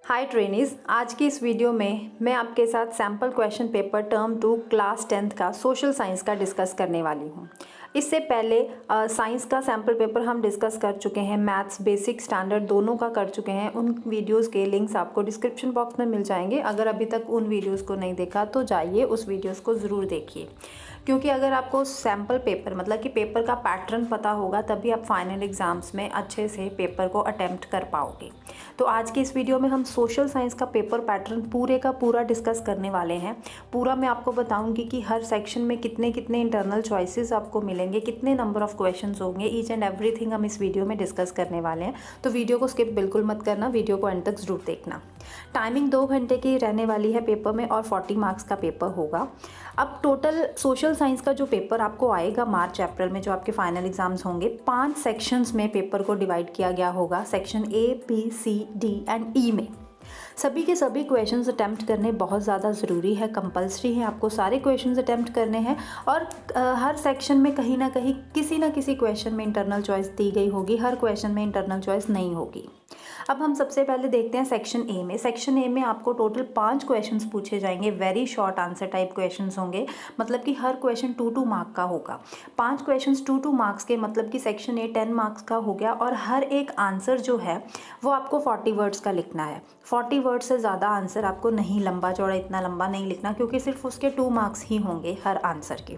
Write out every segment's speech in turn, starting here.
हाय trainees, आज की इस वीडियो में मैं आपके साथ sample question paper term 2 class 10th का सोशल साइंस का डिस्कस करने वाली हूँ। इससे पहले साइंस का सैम्पल पेपर हम डिस्कस कर चुके हैं, मैथ्स बेसिक स्टैंडर्ड दोनों का कर चुके हैं। उन वीडियोस के लिंक्स आपको डिस्क्रिप्शन बॉक्स में मिल जाएंगे। अगर अभी तक उन वीडियोस को नहीं देखा तो जाइए उस वीडियोस को ज़रूर देखिए, क्योंकि अगर आपको सैम्पल पेपर मतलब कि पेपर का पैटर्न पता होगा तभी आप फाइनल एग्ज़ाम्स में अच्छे से पेपर को अटेम्प्ट कर पाओगे। तो आज की इस वीडियो में हम सोशल साइंस का पेपर पैटर्न पूरे का पूरा डिस्कस करने वाले हैं। पूरा मैं आपको बताऊंगी कि हर सेक्शन में कितने कितने इंटरनल चॉइसेस आपको मिलेंगे, कितने नंबर ऑफ क्वेश्चंस होंगे, ईच एंड एवरीथिंग हम इस वीडियो में डिस्कस करने वाले हैं। तो वीडियो को स्किप बिल्कुल मत करना, वीडियो को एंड तक ज़रूर देखना। टाइमिंग 2 घंटे की रहने वाली है पेपर में और 40 मार्क्स का पेपर होगा। अब टोटल सोशल साइंस का जो पेपर आपको आएगा मार्च अप्रैल में, जो आपके फाइनल एग्जाम्स होंगे, 5 सेक्शंस में पेपर को डिवाइड किया गया होगा। Section A, B, C, D and E में सभी के सभी क्वेश्चंस अटेम्प्ट करने बहुत ज़्यादा ज़रूरी है, कंपलसरी है, आपको सारे क्वेश्चंस अटेम्प्ट करने हैं। और हर सेक्शन में कहीं ना कहीं किसी ना किसी क्वेश्चन में इंटरनल चॉइस दी गई होगी, हर क्वेश्चन में इंटरनल चॉइस नहीं होगी। अब हम सबसे पहले देखते हैं सेक्शन ए में। सेक्शन ए में आपको टोटल 5 क्वेश्चंस पूछे जाएंगे, very short answer type questions होंगे, मतलब कि हर क्वेश्चन 2 मार्क का होगा। 5 क्वेश्चंस 2 मार्क्स के, मतलब कि सेक्शन ए 10 मार्क्स का हो गया। और हर एक आंसर जो है वो आपको 40 वर्ड्स का लिखना है। 40 वर्ड से ज़्यादा आंसर आपको नहीं, लंबा चौड़ा इतना लंबा नहीं लिखना, क्योंकि सिर्फ उसके 2 मार्क्स ही होंगे हर आंसर के।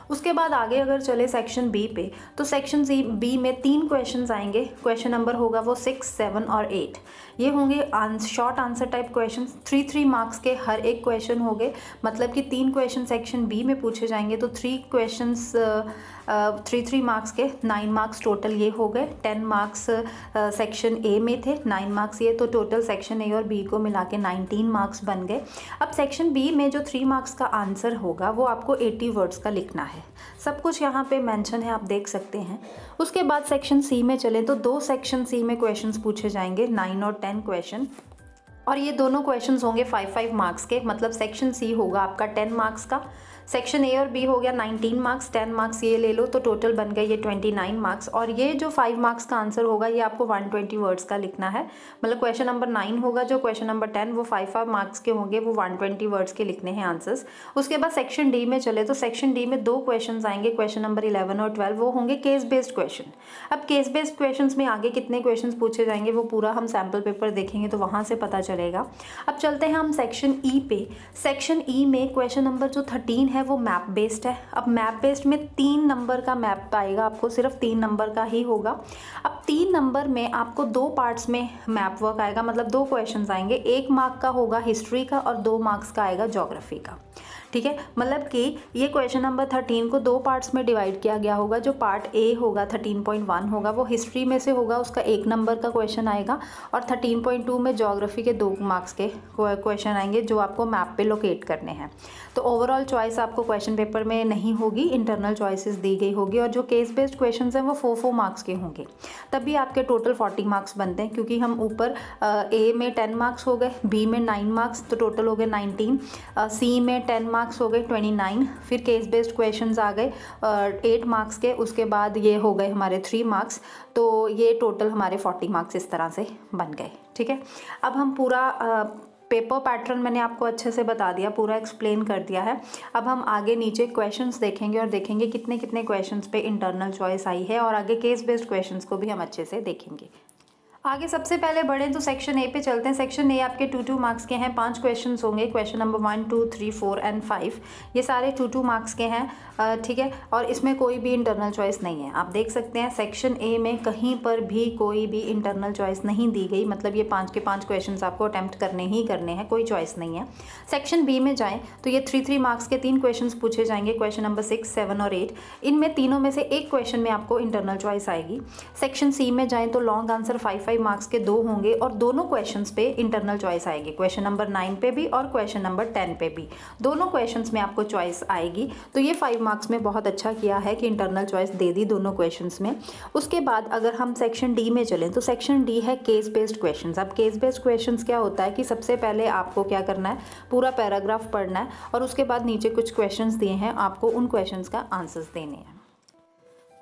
उसके बाद आगे अगर चले सेक्शन बी पे, तो सेक्शन बी में 3 क्वेश्चंस आएंगे। क्वेश्चन नंबर होगा वो 6, 7 और 8। ये होंगे short answer type questions, 3 marks के हर एक क्वेश्चन होंगे, मतलब कि 3 क्वेश्चन सेक्शन बी में पूछे जाएंगे। तो 3 क्वेश्चंस 3 मार्क्स के 9 मार्क्स टोटल ये हो गए। 10 मार्क्स सेक्शन ए में थे, 9 मार्क्स ये, तो टोटल सेक्शन ए और बी को मिला के 19 मार्क्स बन गए। अब सेक्शन बी में जो 3 मार्क्स का आंसर होगा वो आपको 80 वर्ड्स का लिखना है। सब कुछ यहाँ पे मेंशन है, आप देख सकते हैं। उसके बाद सेक्शन सी में चलें तो 2 सेक्शन सी में क्वेश्चंस पूछे जाएंगे, 9 और 10 क्वेश्चन, और ये दोनों क्वेश्चंस होंगे 5 मार्क्स के। मतलब सेक्शन सी होगा आपका 10 मार्क्स का, सेक्शन ए और बी हो गया 19 मार्क्स, 10 मार्क्स ये ले लो, तो टोटल बन गए ये 29 मार्क्स। और ये जो 5 मार्क्स का आंसर होगा ये आपको 120 वर्ड्स का लिखना है। मतलब क्वेश्चन नंबर 9 होगा, जो क्वेश्चन नंबर 10 वो 5 मार्क्स के होंगे, वो 120 वर्ड्स के लिखने हैं आंसर्स। उसके बाद सेक्शन डी में चले तो सेक्शन डी में 2 क्वेश्चन आएंगे, क्वेश्चन नंबर 11 और 12, वो होंगे केस बेस्ड क्वेश्चन। अब केस बेस्ड क्वेश्चन में आगे कितने क्वेश्चन पूछे जाएंगे वो पूरा हम सैम्पल पेपर देखेंगे तो वहाँ से पता चलेगा। अब चलते हैं हम सेक्शन ई पे। सेक्शन ई में क्वेश्चन नंबर जो 13 है वो मैप बेस्ड है। अब मैप बेस्ड में 3 नंबर का मैप आएगा, आपको सिर्फ 3 नंबर का ही होगा। अब 3 नंबर में आपको 2 पार्ट्स में मैप वर्क आएगा, मतलब 2 क्वेश्चंस आएंगे। 1 मार्क का होगा हिस्ट्री का और 2 मार्क्स का आएगा ज्योग्राफी का। ठीक है, मतलब कि ये क्वेश्चन नंबर 13 को 2 पार्ट्स में डिवाइड किया गया होगा। जो पार्ट ए होगा 13.1 होगा वो हिस्ट्री में से होगा, उसका 1 नंबर का क्वेश्चन आएगा। और 13.2 में ज्योग्राफी के 2 मार्क्स के क्वेश्चन आएंगे जो आपको मैप पे लोकेट करने हैं। तो ओवरऑल चॉइस आपको क्वेश्चन पेपर में नहीं होगी, इंटरनल चॉइसेस दी गई होगी। और जो केस बेस्ड क्वेश्चन हैं वो 4 मार्क्स के होंगे, तभी आपके टोटल 40 मार्क्स बनते हैं। क्योंकि हम ऊपर ए में 10 मार्क्स हो गए, बी में 9 मार्क्स, तो टोटल हो गए 19, सी में 10 मार्क्स हो गए 29, फिर केस बेस्ड क्वेश्चंस आ गए 8 मार्क्स के, उसके बाद ये हो गए हमारे 3 मार्क्स, तो ये टोटल हमारे 40 मार्क्स इस तरह से बन गए। ठीक है, अब हम पूरा पेपर पैटर्न मैंने आपको अच्छे से बता दिया, पूरा एक्सप्लेन कर दिया है। अब हम आगे नीचे क्वेश्चंस देखेंगे और देखेंगे कितने कितने क्वेश्चंस पे इंटरनल चॉइस आई है, और आगे केस बेस्ड क्वेश्चंस को भी हम अच्छे से देखेंगे। आगे सबसे पहले बढ़े तो सेक्शन ए पे चलते हैं। सेक्शन ए आपके 2 मार्क्स के हैं, 5 क्वेश्चंस होंगे, क्वेश्चन नंबर 1, 2, 3, 4 एंड 5। ये सारे 2 मार्क्स के हैं। ठीक है, और इसमें कोई भी इंटरनल चॉइस नहीं है। आप देख सकते हैं सेक्शन ए में कहीं पर भी कोई भी इंटरनल चॉइस नहीं दी गई, मतलब ये 5 के 5 क्वेश्चन आपको अटैम्प्ट करने ही करने हैं, कोई चॉइस नहीं है। सेक्शन बी में जाएँ तो ये 3 मार्क्स के 3 क्वेश्चन पूछे जाएंगे, क्वेश्चन नंबर 6, 7 और 8। इनमें तीनों में से एक क्वेश्चन में आपको इंटरनल चॉइस आएगी। सेक्शन सी में जाएँ तो लॉन्ग आंसर 5 मार्क्स के 2 होंगे, और दोनों क्वेश्चंस पे इंटरनल चॉइस आएगी, क्वेश्चन नंबर 9 पे भी और क्वेश्चन नंबर 10 पे भी, दोनों क्वेश्चंस में आपको चॉइस आएगी। तो ये 5 मार्क्स में बहुत अच्छा किया है कि इंटरनल चॉइस दे दी दोनों क्वेश्चंस में। उसके बाद अगर हम सेक्शन डी में चलें तो सेक्शन डी है केस बेस्ड क्वेश्चंस। अब केस बेस्ड क्वेश्चंस क्या होता है कि सबसे पहले आपको क्या करना है, पूरा पैराग्राफ पढ़ना है और उसके बाद नीचे कुछ क्वेश्चंस दिए हैं, आपको उन क्वेश्चंस का आंसर्स देने हैं।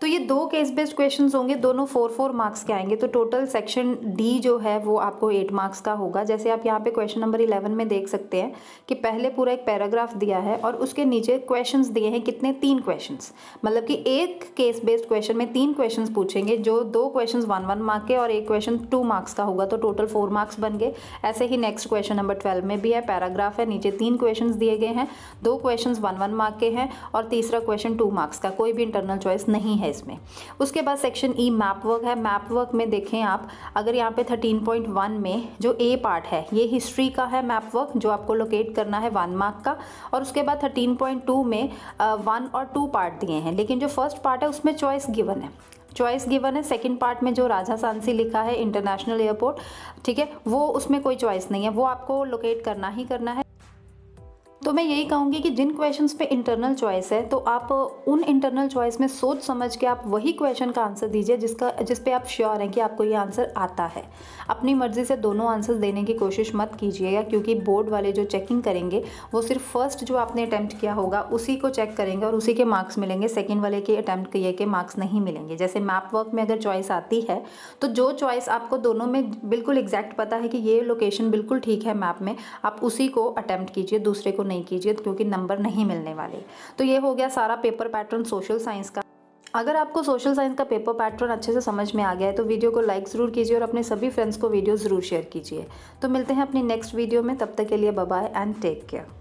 तो ये 2 केस बेस्ड क्वेश्चंस होंगे, दोनों 4-4 मार्क्स के आएंगे। तो टोटल सेक्शन डी जो है वो आपको 8 मार्क्स का होगा। जैसे आप यहाँ पे क्वेश्चन नंबर 11 में देख सकते हैं कि पहले पूरा एक पैराग्राफ दिया है और उसके नीचे क्वेश्चंस दिए हैं कितने, 3 क्वेश्चंस। मतलब कि एक केस बेस्ड क्वेश्चन में 3 क्वेश्चंस पूछेंगे, जो 2 क्वेश्चंस 1-1 मार्क के और एक क्वेश्चन 2 मार्क्स का होगा, तो टोटल 4 मार्क्स बन गए। ऐसे ही नेक्स्ट क्वेश्चन नंबर 12 में भी है, पैराग्राफ है, नीचे 3 क्वेश्चंस दिए गए हैं, 2 क्वेश्चंस 1-1 मार्क के हैं और तीसरा क्वेश्चन 2 मार्क्स का, कोई भी इंटरनल चॉइस नहीं है इसमें। उसके बाद सेक्शन ई मैप वर्क है। मैप वर्क में देखें आप, अगर यहाँ पे 13.1 में जो ए पार्ट है ये हिस्ट्री का है मैप वर्क, जो आपको लोकेट करना है 1 मार्क का। और उसके बाद 13.2 में 1 और 2 पार्ट दिए हैं, लेकिन जो फर्स्ट पार्ट है उसमें चॉइस गिवन है, चॉइस गिवन है। सेकंड पार्ट में जो राजा सांसी लिखा है इंटरनेशनल एयरपोर्ट, ठीक है, वो उसमें कोई चॉइस नहीं है, वो आपको लोकेट करना ही करना है। तो मैं यही कहूँगी कि जिन क्वेश्चंस पे इंटरनल चॉइस है तो आप उन इंटरनल चॉइस में सोच समझ के आप वही क्वेश्चन का आंसर दीजिए जिस पे आप श्योर हैं कि आपको ये आंसर आता है। अपनी मर्जी से दोनों आंसर्स देने की कोशिश मत कीजिएगा, क्योंकि बोर्ड वाले जो चेकिंग करेंगे वो सिर्फ फर्स्ट जो आपने अटैम्प्ट किया होगा उसी को चेक करेंगे और उसी के मार्क्स मिलेंगे, सेकेंड वाले के अटैम्प्ट किए के मार्क्स नहीं मिलेंगे। जैसे मैप वर्क में अगर चॉइस आती है तो जो चॉइस आपको दोनों में बिल्कुल एग्जैक्ट पता है कि ये लोकेशन बिल्कुल ठीक है मैप में, आप उसी को अटैम्प्ट कीजिए, दूसरे को नहीं कीजिए, क्योंकि नंबर नहीं मिलने वाले। तो ये हो गया सारा पेपर पैटर्न सोशल साइंस का। अगर आपको सोशल साइंस का पेपर पैटर्न अच्छे से समझ में आ गया है तो वीडियो को लाइक ज़रूर कीजिए और अपने सभी फ्रेंड्स को वीडियो ज़रूर शेयर कीजिए। तो मिलते हैं अपनी नेक्स्ट वीडियो में, तब तक के लिए bye bye and take care.